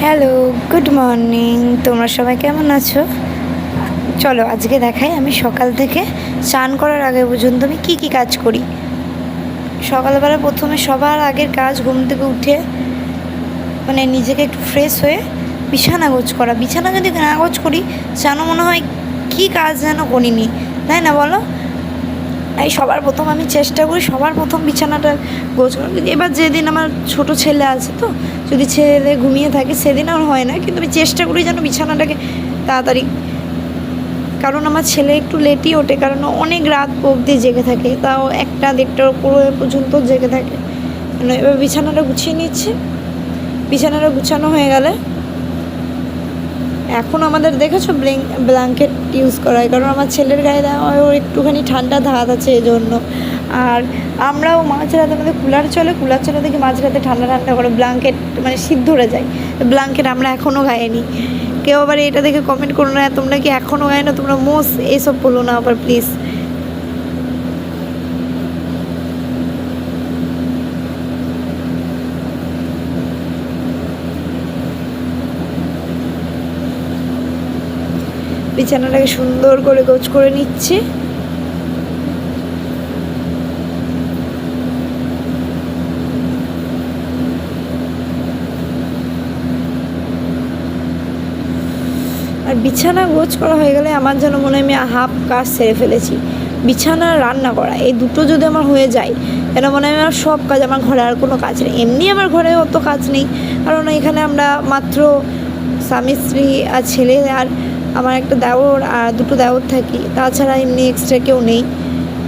Hello, good morning. তোমরা সবাই কেমন আছো? চলো আজকে দেখাই আমি সকাল থেকে স্নান করার আগে পর্যন্ত আমি কী কী কাজ করি। সকালবেলা প্রথমে সবার আগের কাজ ঘুম থেকে উঠে মানে নিজেকে একটু ফ্রেশ হয়ে বিছানা গোছ করা। বিছানা যদি না গোছ করি যেন মনে হয় কী কাজ যেন করিনি, তাই না বলো? এই সবার প্রথম আমি চেষ্টা করি সবার প্রথম বিছানাটা গোছ করার। এবার যেদিন আমার ছোট ছেলে আছে, তো যদি ছেলে ঘুমিয়ে থাকে সেদিন আর হয় না, কিন্তু আমি চেষ্টা করি যেন বিছানাটাকে তাড়াতাড়ি, কারণ আমার ছেলে একটু লেটই ওঠে, কারণ অনেক রাত অবধি জেগে থাকে, তাও 1টা 1:30টার উপরে পর্যন্ত জেগে থাকে। এবার বিছানাটা গুছিয়ে নিচ্ছি। বিছানাটা গুছানো হয়ে গেলে এখন আমাদের দেখেছো ব্ল্যাঙ্কেট ইউজ করা হয়, কারণ আমার ছেলের গায়ে দেওয়া হয়, ওর একটুখানি ঠান্ডা ধাত আছে এজন্য। আর আমরাও মাঝরাতে আমাদের কুলার চলে দেখি মাঝরাতে ঠান্ডা ঠান্ডা করে ব্ল্যাঙ্কেট মানে শীত ধরে যায়। ব্ল্যাঙ্কেট আমরা এখনও গায়ে নিই। কেউ আবার এটা দেখে কমেন্ট করো না তোমরা কি এখনও গায়ে না, তোমরা মোস এইসব বলো না আবার প্লিজ। বিছানাটাকে সুন্দর করে গোছ করে নিচ্ছি। আর বিছানা গোছ করা হয়ে গেলে আমার যেন মনে হয় আমি হাফ কাজ সেরে ফেলেছি। বিছানা রান্না করা এই দুটো যদি আমার হয়ে যায়, যেন মনে হয় আমার সব কাজ, আমার ঘরে আর কোনো কাজ নেই। এমনি আমার ঘরে অত কাজ নেই, কারণ এখানে আমরা মাত্র স্বামী স্ত্রী আর ছেলে আর আমার একটা দেওর আর দুটো দেওর থাকি, তাছাড়া এমনি এক্সট্রা কেউ নেই।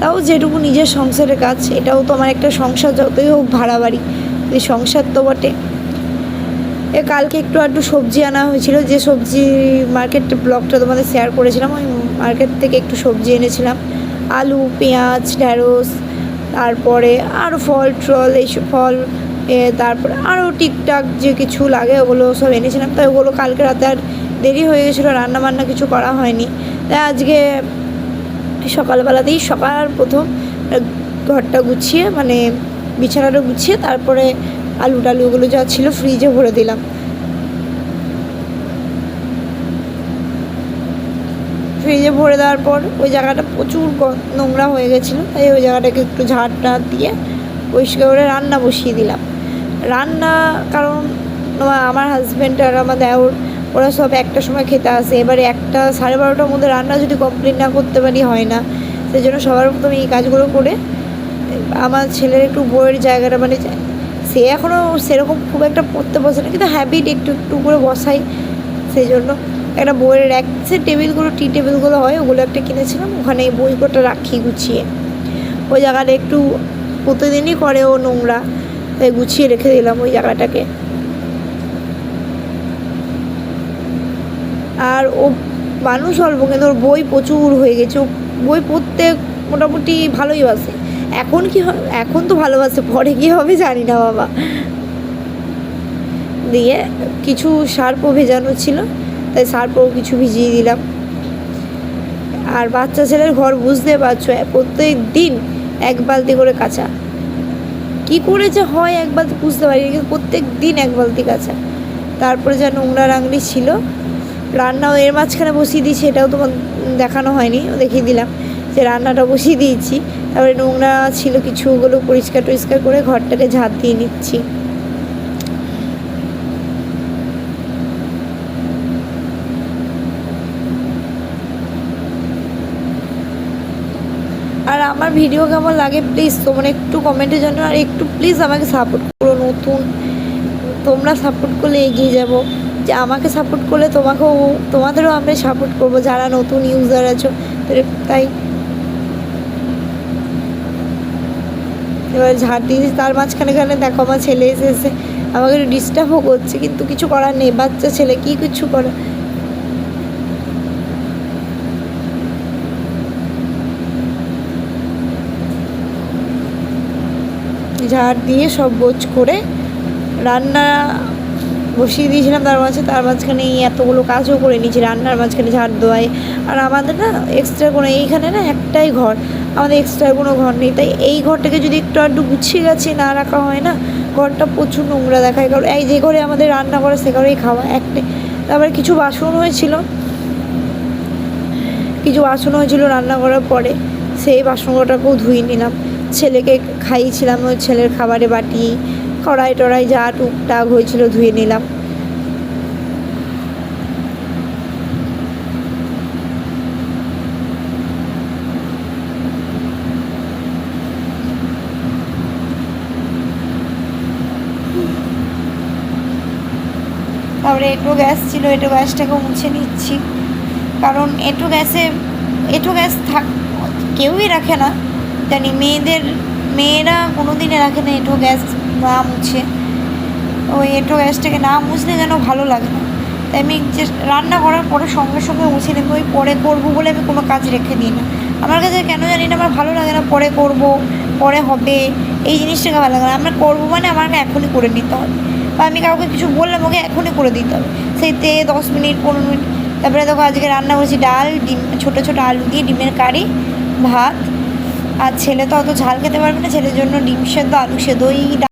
তাও যেটুকু নিজের সংসারের কাজ, এটাও তো আমার একটা সংসার, যতই হোক ভাড়া বাড়ি, এই সংসার তো বটে। কালকে একটু সবজি আনা হয়েছিল, যে সবজি মার্কেট ব্লগটা তোমাদের শেয়ার করেছিলাম, ওই মার্কেট থেকে একটু সবজি এনেছিলাম। আলু, পেঁয়াজ, ঢ্যাঁড়স, তারপরে আরও ফল ট্রল, এইসব ফল, তারপরে আরও ঠিকঠাক যে কিছু লাগে ওগুলো সব এনেছিলাম। তাই ওগুলো কালকে রাতে আর দেরি হয়ে গেছিলো, রান্নাবান্না কিছু করা হয়নি। তাই আজকে সকালবেলাতেই সকাল প্রথম ঘরটা গুছিয়ে মানে বিছানাটা গুছিয়ে তারপরে আলু টালুগুলো যা ছিল ফ্রিজে ভরে দিলাম। ফ্রিজে ভরে দেওয়ার পর ওই জায়গাটা প্রচুর নোংরা হয়ে গেছিলো, তাই ওই জায়গাটাকে একটু ঝাড় টাড় দিয়ে পরিষ্কার করে রান্না বসিয়ে দিলাম। রান্না, কারণ আমার হাজব্যান্ড আর আমার দেওর ওরা সব 1টার সময় খেতে আসে। এবারে 1টা 12:30টার মধ্যে রান্না যদি কমপ্লিট না করতে পারি হয় না, সেই জন্য সবার প্রথমে এই কাজগুলো করে আমার ছেলের একটু বইয়ের জায়গাটা মানে সে এখনও সেরকম খুব একটা পড়তে বসে না, কিন্তু হ্যাবিট একটু একটু করে বসাই, সেই জন্য একটা বইয়ের র্যাক, সে টেবিলগুলো টি টেবিলগুলো হয় ওগুলো একটা কিনেছিলাম, ওখানে এই বই কটা রাখি গুছিয়ে। ওই জায়গাটা একটু প্রতিদিনই করে ও নোংরা, তাই গুছিয়ে রেখে দিলাম ওই জায়গাটাকে। আর ও মানুষ অল্প, কিন্তু ওর বই প্রচুর হয়ে গেছে। ও বই পড়তে মোটামুটি ভালোই বাসে। এখন কি হয়, এখন তো ভালোবাসে, পরে কী হবে জানি না বাবা। দিয়ে কিছু সার্পও ভেজানো ছিল, তাই সার্পও কিছু ভিজিয়ে দিলাম। আর বাচ্চা ছেলের ঘর বুঝতে পারছো, প্রত্যেক দিন 1 বালতি করে কাচা। কী করে যে হয় 1 বালতি বুঝতে পারি, কিন্তু প্রত্যেক দিন 1 বালতি কাচা। তারপরে যা নোংরা রাংলি ছিল, রান্নাও এর মাঝখানে বসিয়ে দিয়েছি, এটাও তোমার দেখানো হয়নি, দেখিয়ে দিলাম যে রান্নাটা বসিয়ে দিয়েছি। তারপরে নোংরা ছিল কিছু, ওগুলো পরিষ্কার টরিষ্কার করে ঘরটাকে ঝাঁট দিয়ে নিচ্ছি। আর আমার ভিডিও কেমন লাগে প্লিজ তোমরা একটু কমেন্টের জন্য, আর একটু প্লিজ আমাকে সাপোর্ট করো। নতুন তোমরা সাপোর্ট করলে এগিয়ে যাব, যে আমাকে সাপোর্ট করলে তোমাদেরও আমি সাপোর্ট করবো, যারা নতুন ইউজার আছো। তাই এবার ঝাড় দিয়েছি, তার মাঝখানে দেখো আমার ছেলে এসে আমাকে একটু ডিস্টার্বও করছে, কিন্তু কিছু করার নেই, বাচ্চা ছেলে কি কিছু করে। ঝাড় দিয়ে সব গোছ করে রান্না বসিয়ে দিয়েছিলাম, তার মাঝখানে এই এতগুলো কাজও করে নিয়েছি, রান্নার মাঝখানে ঝাড় দেওয়াই। আর আমাদের না এক্সট্রা কোনো, এইখানে না একটাই ঘর, আমাদের এক্সট্রা কোনো ঘর নেই, তাই এই ঘরটাকে যদি একটু গুছিয়ে গাছিয়ে না রাখা হয় না, ঘরটা প্রচুর নোংরা দেখায়, কারণ এই যে ঘরে আমাদের রান্না করে সে ঘরেই খাওয়া একটাই। তারপরে কিছু বাসন হয়েছিল রান্না করার পরে, সেই বাসনগুলোটাকেও ধুয়ে নিলাম। ছেলেকে খাইয়েছিলাম, ওই ছেলের খাবারে বাটি কড়াই টড়াই যা টুকটাক হয়েছিল ধুয়ে নিলাম। তারপরে এঁটো গ্যাস ছিল, এঁটো গ্যাসটাকেও মুছে নিচ্ছি, কারণ এঁটো গ্যাস কেউই রাখে না জানি, মেয়েরা কোনো দিনে রাখে না এঁটো গ্যাস না মুছে। ওই এঁটো গ্যাসটাকে না মুছলে যেন ভালো লাগে না, তাই আমি যে রান্না করার পরে সঙ্গে সঙ্গে মুছে নেব। ওই পরে করবো বলে আমি কোনো কাজ রেখে দিই না। আমার কাছে কেন জানি না, আমার ভালো লাগে না পরে করব, পরে হবে, এই জিনিসটাকে ভালো লাগে না। আমরা করবো মানে আমাকে এখনই করে নিতে হবে, বা আমি কাউকে কিছু বললাম ওকে এখনই করে দিতে হবে, সেইতে 10 মিনিট 15 মিনিট। তারপরে দেখো আজকে রান্না করেছি ডাল, ডিম, ছোটো ছোটো আলু দিয়ে ডিমের কারি, ভাত। আর ছেলে তো অত ঝাল খেতে পারবে না, ছেলের জন্য ডিম সেদ্ধ, আলু সেদ্ধ,